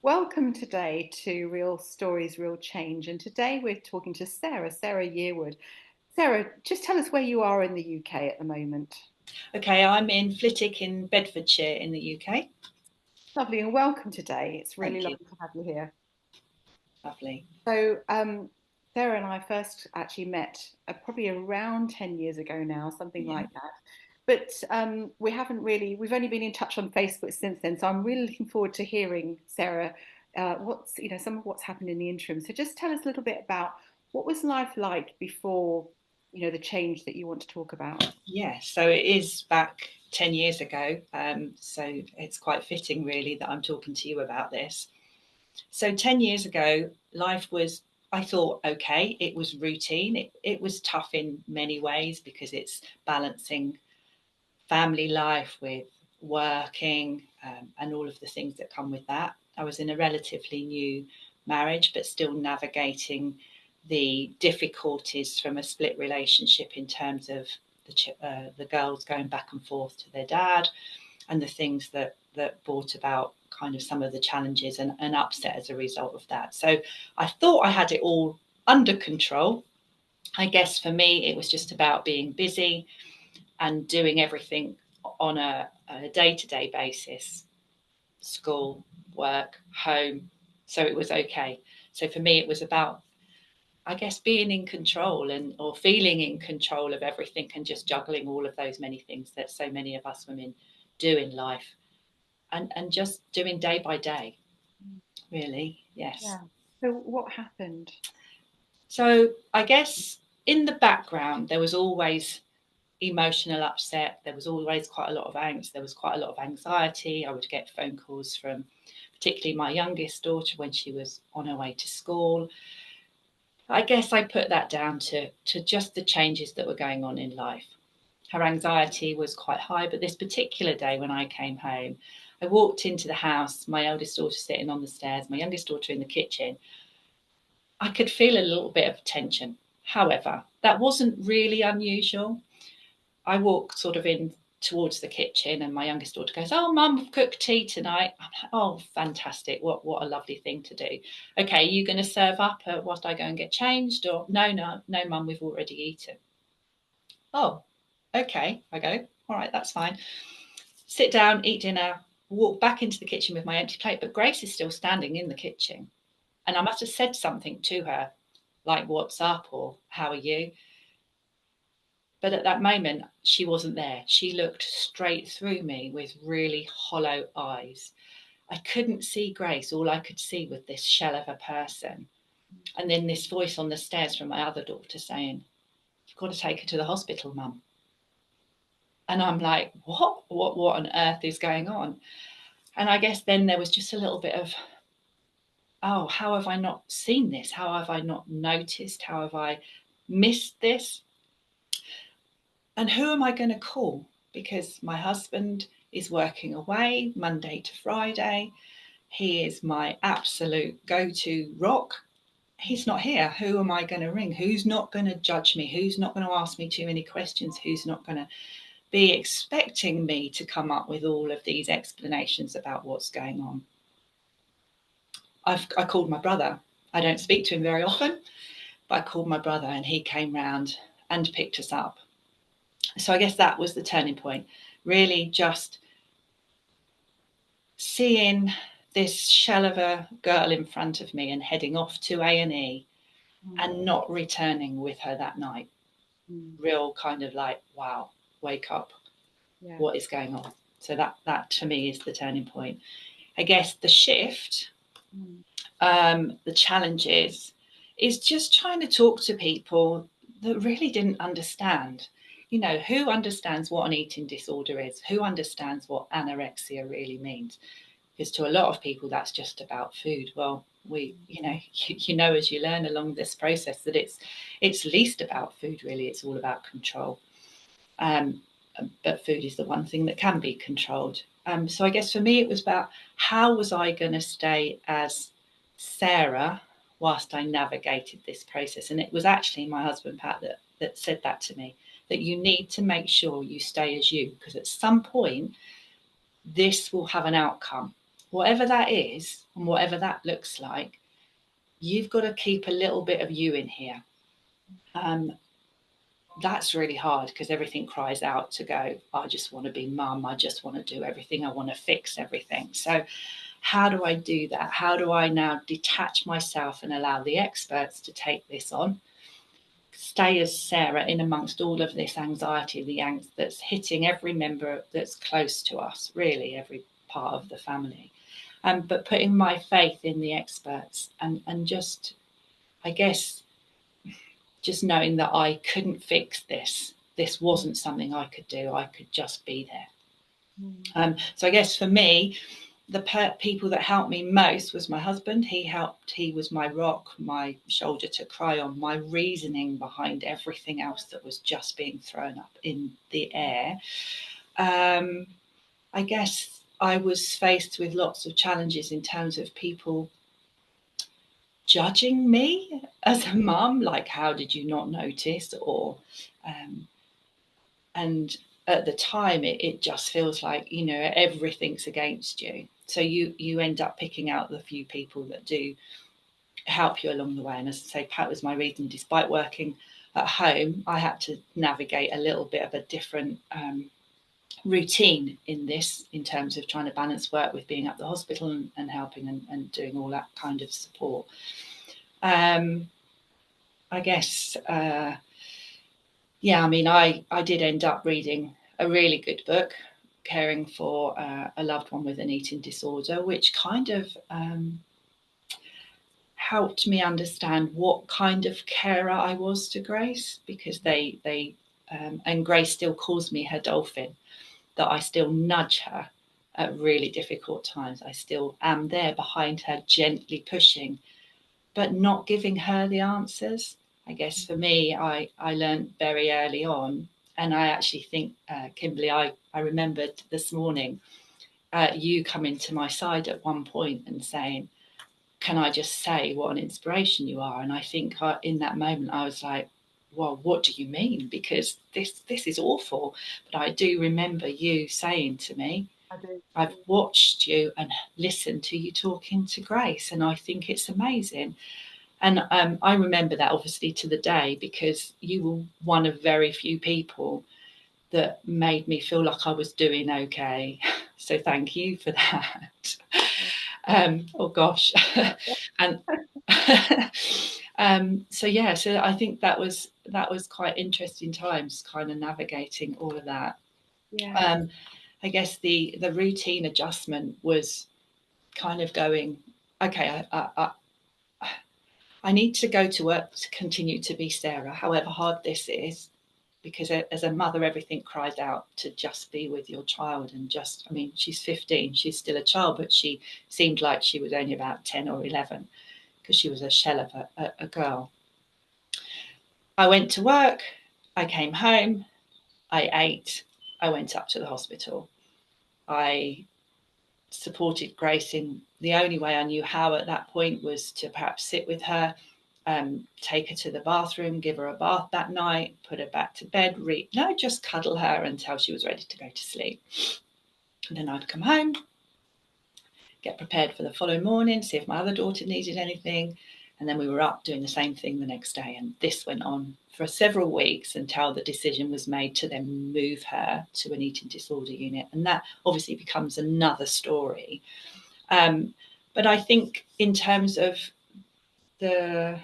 Welcome today to Real Stories, Real Change. And today we're talking to Sara Yearwood. Sarah, just tell us where you are in the UK at the moment. Okay, I'm in Flitwick in Bedfordshire in the UK. Lovely, and welcome today. It's really Thank you. lovely to have you here. Lovely. So, Sarah and I first actually met probably around 10 years ago now, something Yeah. like that. But we haven't really, we've only been in touch on Facebook since then. So I'm really looking forward to hearing, Sarah, some of what's happened in the interim. So just tell us a little bit about what was life like before, the change that you want to talk about. Yeah, so it is back 10 years ago. So it's quite fitting, really, that I'm talking to you about this. So 10 years ago, life was, I thought, okay, it was routine. It was tough in many ways because it's balancing family life with working and all of the things that come with that. I was in a relatively new marriage, but still navigating the difficulties from a split relationship in terms of the girls going back and forth to their dad and the things that brought about kind of some of the challenges and upset as a result of that. So I thought I had it all under control. I guess for me, it was just about being busy and doing everything on a day-to-day basis, school, work, home. So it was okay. So for me, it was about, I guess, being in control or feeling in control of everything and just juggling all of those many things that so many of us women do in life and just doing day by day, really. Yes. Yeah. So what happened? So I guess in the background, there was always emotional upset. There was always quite a lot of angst. There was quite a lot of anxiety. I would get phone calls from particularly my youngest daughter when she was on her way to school. I guess I put that down to just the changes that were going on in life. Her anxiety was quite high, but this particular day when I came home, I walked into the house, my eldest daughter sitting on the stairs, my youngest daughter in the kitchen. I could feel a little bit of tension. However, that wasn't really unusual. I walk sort of in towards the kitchen and my youngest daughter goes, "Oh, Mum, we've cooked tea tonight." I'm like, "Oh, fantastic. What a lovely thing to do. Okay, are you going to serve up whilst I go and get changed?" Or, no, Mum, we've already eaten. "Oh, okay." I go, "All right, that's fine." Sit down, eat dinner, walk back into the kitchen with my empty plate. But Grace is still standing in the kitchen. And I must have said something to her, like, "What's up?" or "How are you?" But at that moment, she wasn't there. She looked straight through me with really hollow eyes. I couldn't see Grace. All I could see was this shell of a person. And then this voice on the stairs from my other daughter saying, "You've got to take her to the hospital, Mum." And I'm like, what on earth is going on? And I guess then there was just a little bit of, oh, how have I not seen this? How have I not noticed? How have I missed this? And who am I going to call? Because my husband is working away Monday to Friday. He is my absolute go to rock. He's not here. Who am I going to ring? Who's not going to judge me? Who's not going to ask me too many questions? Who's not going to be expecting me to come up with all of these explanations about what's going on? I called my brother. I don't speak to him very often, but I called my brother and he came round and picked us up. So I guess that was the turning point. Really just seeing this shell of a girl in front of me and heading off to A&E and not returning with her that night. Real kind of like, wow, wake up. Yeah. What is going on? So that to me is the turning point. I guess the shift, the challenges is just trying to talk to people that really didn't understand. Who understands what an eating disorder is? Who understands what anorexia really means? Because to a lot of people, that's just about food. Well, as you learn along this process, that it's least about food, really. It's all about control. But food is the one thing that can be controlled. So I guess for me, it was about how was I going to stay as Sarah whilst I navigated this process. And it was actually my husband, Pat, that said that to me, that you need to make sure you stay as you, because at some point, this will have an outcome. whatever that is and whatever that looks like, you've got to keep a little bit of you in here. That's really hard because everything cries out to go, I just want to be mum. I just want to do everything. I want to fix everything. So how do I do that? How do I now detach myself and allow the experts to take this on? Stay as Sarah in amongst all of this anxiety, the angst that's hitting every member that's close to us, really, every part of the family. But putting my faith in the experts and just, I guess, just knowing that I couldn't fix this. This wasn't something I could do. I could just be there. So I guess for me, the people that helped me most was my husband. He was my rock, my shoulder to cry on, my reasoning behind everything else that was just being thrown up in the air. I guess I was faced with lots of challenges in terms of people judging me as a mum, like, how did you not notice? Or and at the time it just feels like, you know, everything's against you. So you end up picking out the few people that do help you along the way. And as I say, Pat was my reason. Despite working at home, I had to navigate a little bit of a different routine in this, in terms of trying to balance work with being at the hospital and helping and doing all that kind of support. I guess, yeah, I mean, I did end up reading a really good book, Caring for a Loved One with an Eating Disorder, which kind of helped me understand what kind of carer I was to Grace, because they and Grace still calls me her dolphin, that I still nudge her at really difficult times. I still am there behind her, gently pushing, but not giving her the answers. I guess for me, I learned very early on, and I actually think, Kimberly, I remembered this morning you coming to my side at one point and saying, can I just say what an inspiration you are? And I think in that moment I was like, well, what do you mean? Because this is awful. But I do remember you saying to me, I've watched you and listened to you talking to Grace, and I think it's amazing. And I remember that obviously to the day, because you were one of very few people that made me feel like I was doing okay. So thank you for that. Oh gosh. And so yeah, so I think that was quite interesting times, kind of navigating all of that. Yeah. I guess the routine adjustment was kind of going, okay, I need to go to work to continue to be Sarah, however hard this is, because as a mother, everything cries out to just be with your child. And just, I mean, she's 15, she's still a child, but she seemed like she was only about 10 or 11 because she was a shell of a girl. I went to work, I came home, I ate, I went up to the hospital. I supported Grace in the only way I knew how at that point, was to perhaps sit with her, take her to the bathroom, give her a bath that night, put her back to bed, just cuddle her until she was ready to go to sleep. And then I'd come home, get prepared for the following morning, see if my other daughter needed anything. And then we were up doing the same thing the next day. And this went on for several weeks until the decision was made to then move her to an eating disorder unit. And that obviously becomes another story. But I think in terms of the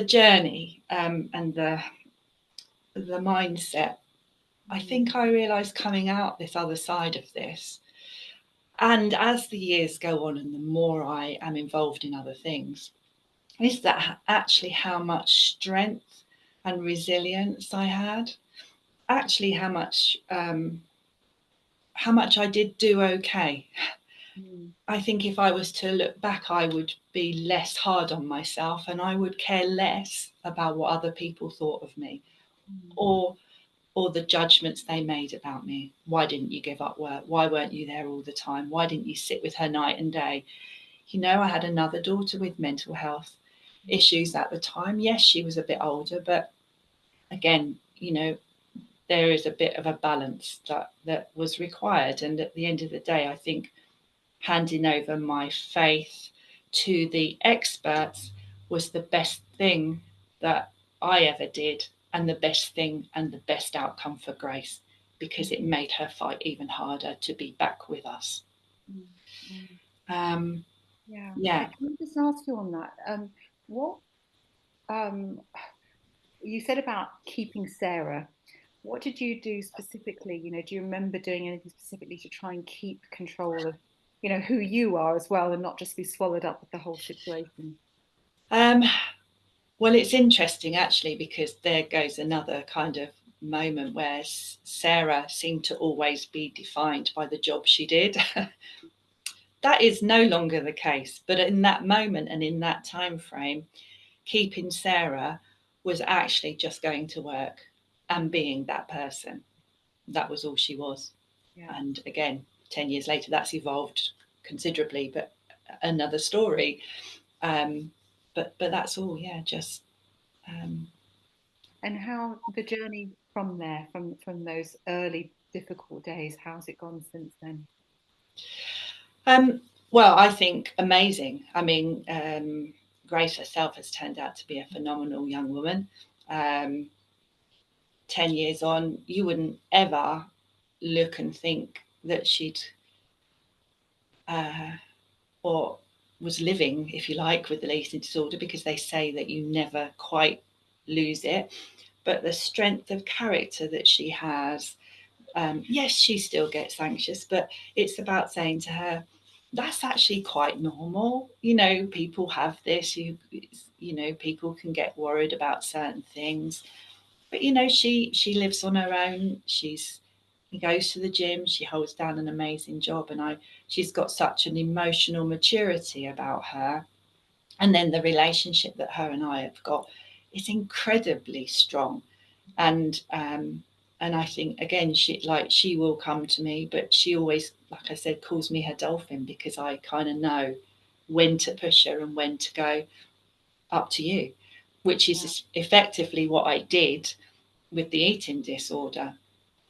journey, and the mindset, I think I realised coming out this other side of this, and as the years go on and the more I am involved in other things, is that actually how much strength and resilience I had, actually how much I did do okay. I think if I was to look back, I would be less hard on myself, and I would care less about what other people thought of me, or the judgments they made about me. Why didn't you give up work? Why weren't you there all the time? Why didn't you sit with her night and day? You know, I had another daughter with mental health issues at the time. Yes, she was a bit older, but again, you know, there is a bit of a balance that was required. And at the end of the day, I think handing over my faith to the experts was the best thing that I ever did, and the best thing and the best outcome for Grace, because it made her fight even harder to be back with us. Mm, mm. Um, Yeah. yeah. Can I just ask you on that? What um, you said about keeping Sarah. What did you do specifically? Do you remember doing anything specifically to try and keep control of, who you are as well, and not just be swallowed up with the whole situation? Um, well, it's interesting actually, because there goes another kind of moment where Sarah seemed to always be defined by the job she did. That is no longer the case, but in that moment and in that time frame, keeping Sarah was actually just going to work and being that person. That was all she was. Yeah. And again, 10 years later, that's evolved considerably, but another story. But that's all, yeah, just. Um, And how the journey from there, from those early difficult days, how's it gone since then? um, well, I think amazing. I mean, Grace herself has turned out to be a phenomenal young woman. Um, 10 years on, you wouldn't ever look and think that she'd uh, or was living, if you like, with the eating disorder, because they say that you never quite lose it. But the strength of character that she has, yes, she still gets anxious, but it's about saying to her, that's actually quite normal. People have this. People can get worried about certain things, but she lives on her own. She goes to the gym. She holds down an amazing job, and she's got such an emotional maturity about her. And then the relationship that her and I have got is incredibly strong. And I think again, she will come to me, but she always, like I said, calls me her dolphin, because I kind of know when to push her and when to go, up to you, which Yeah. is effectively what I did with the eating disorder.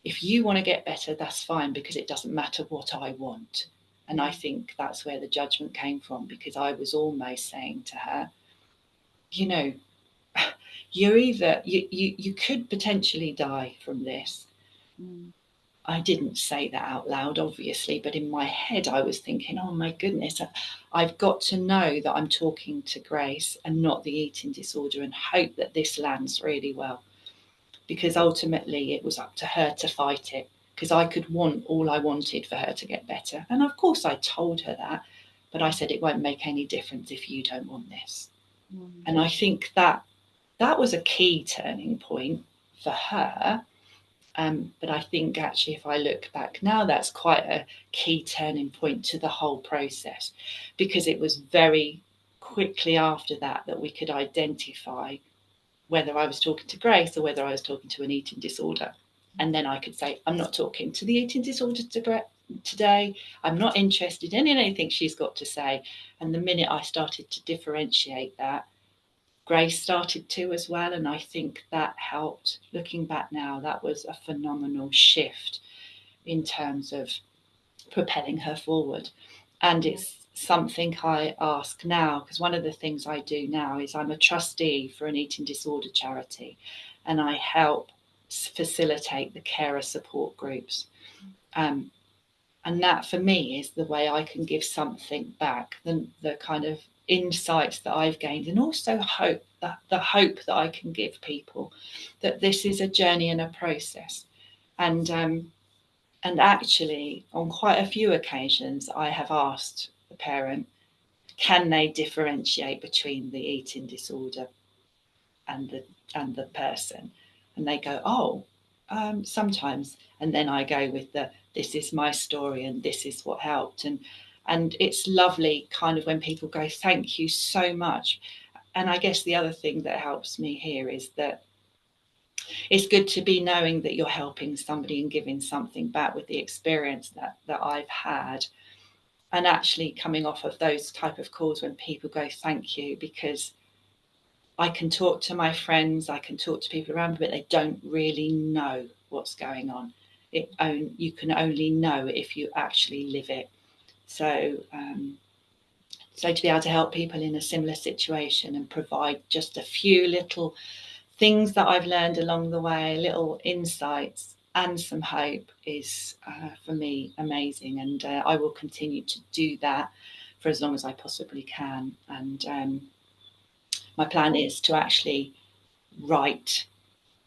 If you want to get better, that's fine, because it doesn't matter what I want. And I Yeah. think that's where the judgment came from, because I was almost saying to her, you know, you're either you could potentially die from this. Mm. I didn't say that out loud, obviously, but in my head I was thinking, oh my goodness, I've got to know that I'm talking to Grace and not the eating disorder, and hope that this lands really well, because ultimately it was up to her to fight it, because I could want all I wanted for her to get better. And of course I told her that, but I said it won't make any difference if you don't want this. Mm. And I think that was a key turning point for her. But I think actually, if I look back now, that's quite a key turning point to the whole process, because it was very quickly after that we could identify whether I was talking to Grace or whether I was talking to an eating disorder. And then I could say, I'm not talking to the eating disorder today. I'm not interested in anything she's got to say. And the minute I started to differentiate that, Grace started to as well. And I think that helped. Looking back now, that was a phenomenal shift in terms of propelling her forward. And Yeah. it's something I ask now, because one of the things I do now is I'm a trustee for an eating disorder charity, and I help facilitate the carer support groups. Um, and that for me is the way I can give something back, the kind of insights that I've gained, and also hope, that the hope that I can give people, that this is a journey and a process. And actually, on quite a few occasions, I have asked the parent, can they differentiate between the eating disorder and the person? And they go, oh, sometimes. And then I go with this is my story and this is what helped. And it's lovely, kind of, when people go, thank you so much. And I guess the other thing that helps me here is that it's good to be knowing that you're helping somebody and giving something back with the experience that I've had. And actually coming off of those type of calls when people go, thank you, because I can talk to my friends, I can talk to people around me, but they don't really know what's going on. You can only know if you actually live it. So, so to be able to help people in a similar situation and provide just a few little things that I've learned along the way, little insights and some hope is for me amazing. And I will continue to do that for as long as I possibly can. And my plan is to actually write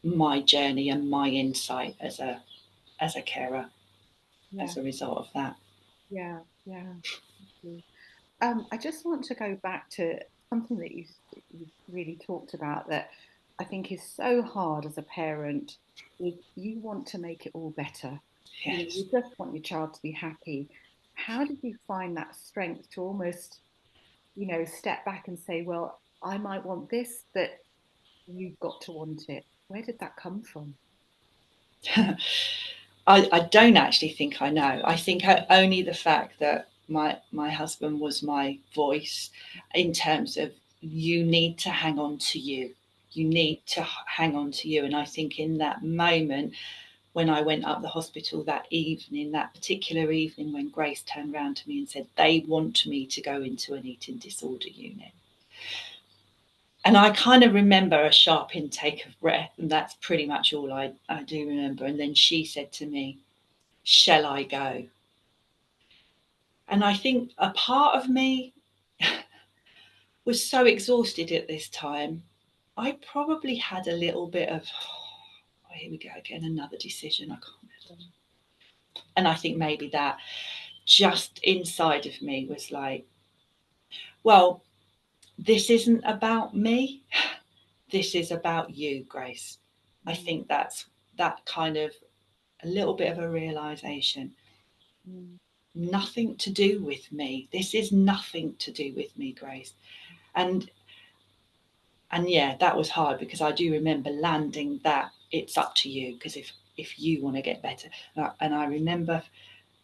my journey and my insight as a carer Yeah, as a result of that. yeah, yeah. I just want to go back to something that you really talked about that I think is so hard as a parent. Is you want to make it all better. Yes. You just want your child to be happy. How did you find that strength to almost, step back and say, well, I might want this, but you've got to want it. Where did that come from? I don't actually think I know. I think only the fact that my husband was my voice in terms of you need to hang on to you. You need to hang on to you. And I think in that moment, when I went up the hospital that evening, that particular evening, when Grace turned around to me and said, they want me to go into an eating disorder unit. And I kind of remember a sharp intake of breath, and that's pretty much all I do remember. And then she said to me, shall I go? And I think a part of me was so exhausted at this time. I probably had a little bit of, oh, here we go again, another decision. I can't. And I think maybe that just inside of me was like, well, this isn't about me. This is about you, Grace. I think that's that kind of a little bit of a realization. Mm. Nothing to do with me. This is nothing to do with me, Grace. And yeah, that was hard because I do remember landing that it's up to you, because if you want to get better. And I remember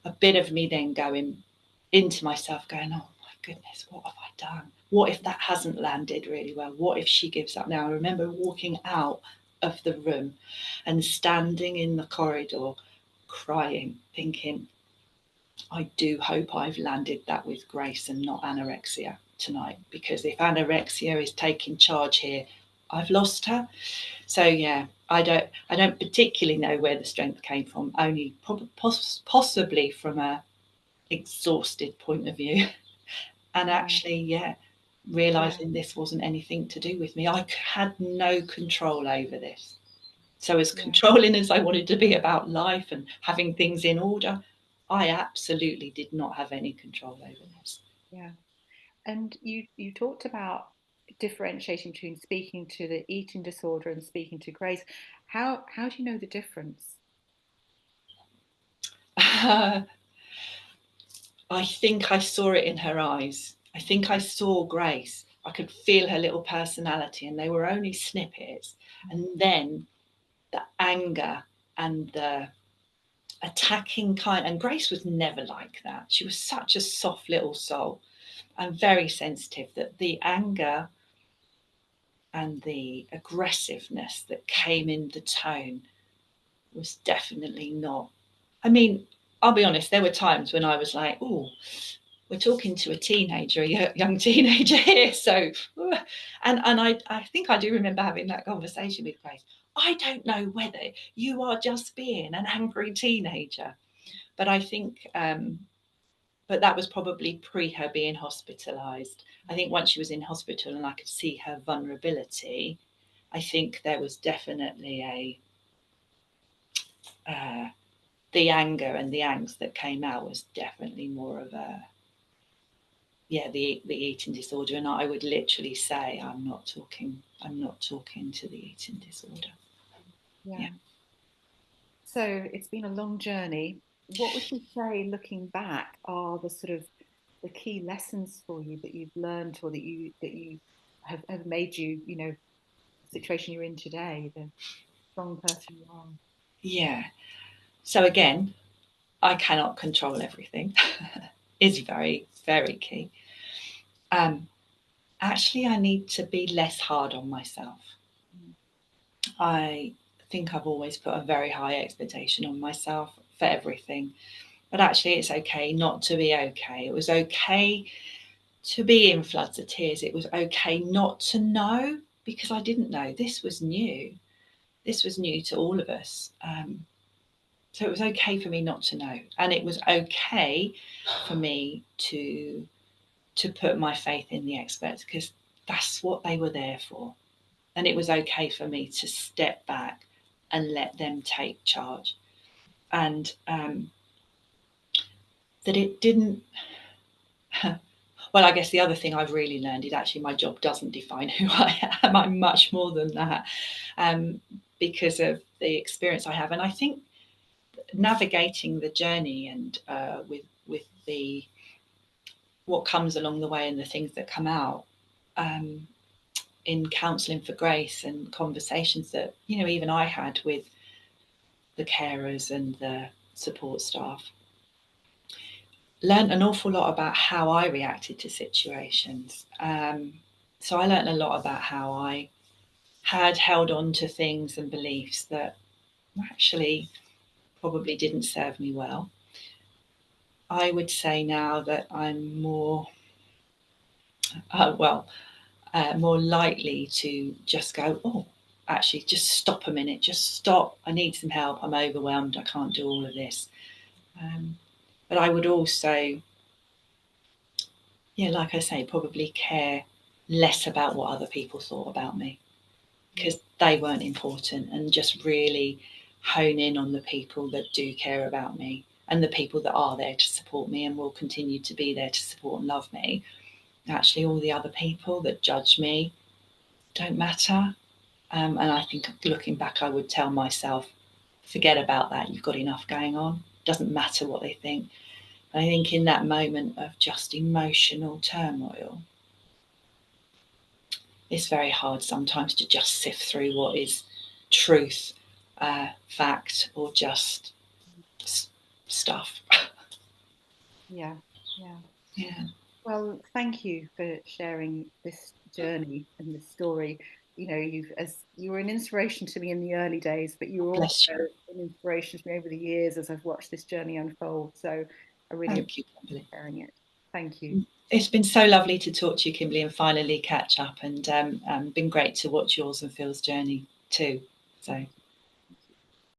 a bit of me then going into myself going, oh my goodness, what have I done? What if that hasn't landed really well? What if she gives up? Now I remember walking out of the room and standing in the corridor crying, thinking, I do hope I've landed that with grace and not anorexia tonight, because if anorexia is taking charge here, I've lost her. So yeah, I don't particularly know where the strength came from, only possibly from a exhausted point of view. And Yeah, actually, yeah, yeah, realizing this wasn't anything to do with me. I had no control over this. So, as yeah, controlling as I wanted to be about life and having things in order, I absolutely did not have any control over this. yeah. And you talked about differentiating between speaking to the eating disorder and speaking to Grace. How do you know the difference? I think I saw it in her eyes. I think I saw Grace. I could feel her little personality, and they were only snippets. And then the anger and the attacking kind, and Grace was never like that. She was such a soft little soul and very sensitive, that the anger and the aggressiveness that came in the tone was definitely not. I mean, I'll be honest, there were times when I was like, oh, we're talking to a teenager, a young teenager here. So, and I think I do remember having that conversation with Grace. I don't know whether you are just being an angry teenager, but I think, but that was probably pre her being hospitalised. I think once she was in hospital and I could see her vulnerability, I think there was definitely the anger and the angst that came out was definitely more of a, yeah, the eating disorder. And I would literally say, I'm not talking to the eating disorder. Yeah. Yeah. So it's been a long journey. What would you say, looking back, are the sort of the key lessons for you that you've learned, or that you have made you, the situation you're in today, the strong person you are? Yeah. So again, I cannot control everything. Is very, very key. Um, Actually, I need to be less hard on myself. Mm. I think I've always put a very high expectation on myself for everything. But actually, it's okay not to be okay. It was okay to be in floods of tears. It was okay not to know, because I didn't know. This was new. This was new to all of us. So it was okay for me not to know, and it was okay for me to put my faith in the experts, because that's what they were there for. And it was okay for me to step back and let them take charge. And that it didn't. Well, I guess the other thing I've really learned is actually my job doesn't define who I am. I'm much more than that, because of the experience I have. And I think navigating the journey and with the what comes along the way and the things that come out, in counselling for grace and conversations that, you know, even I had with the carers and the support staff, learned an awful lot about how I reacted to situations. So I learned a lot about how I had held on to things and beliefs that actually probably didn't serve me well. I would say now that I'm more, more likely to just go, oh, actually, just stop a minute, just stop. I need some help. I'm overwhelmed. I can't do all of this. But I would also, yeah, like I say, probably care less about what other people thought about me, because they weren't important, and just really hone in on the people that do care about me and the people that are there to support me and will continue to be there to support and love me. Actually, all the other people that judge me don't matter. And I think looking back, I would tell myself, forget about that. You've got enough going on. Doesn't matter what they think. I think in that moment of just emotional turmoil, it's very hard sometimes to just sift through what is truth, fact, or just stuff. Yeah, yeah. Yeah, Well, thank you for sharing this journey and this story. You know, you were an inspiration to me in the early days, but you were also bless you. an inspiration to me over the years as I've watched this journey unfold. So I really Thank you, appreciate you Kimberly. sharing it. Thank you. It's been so lovely to talk to you, Kimberly, and finally catch up. And been great to watch yours and Phil's journey too. So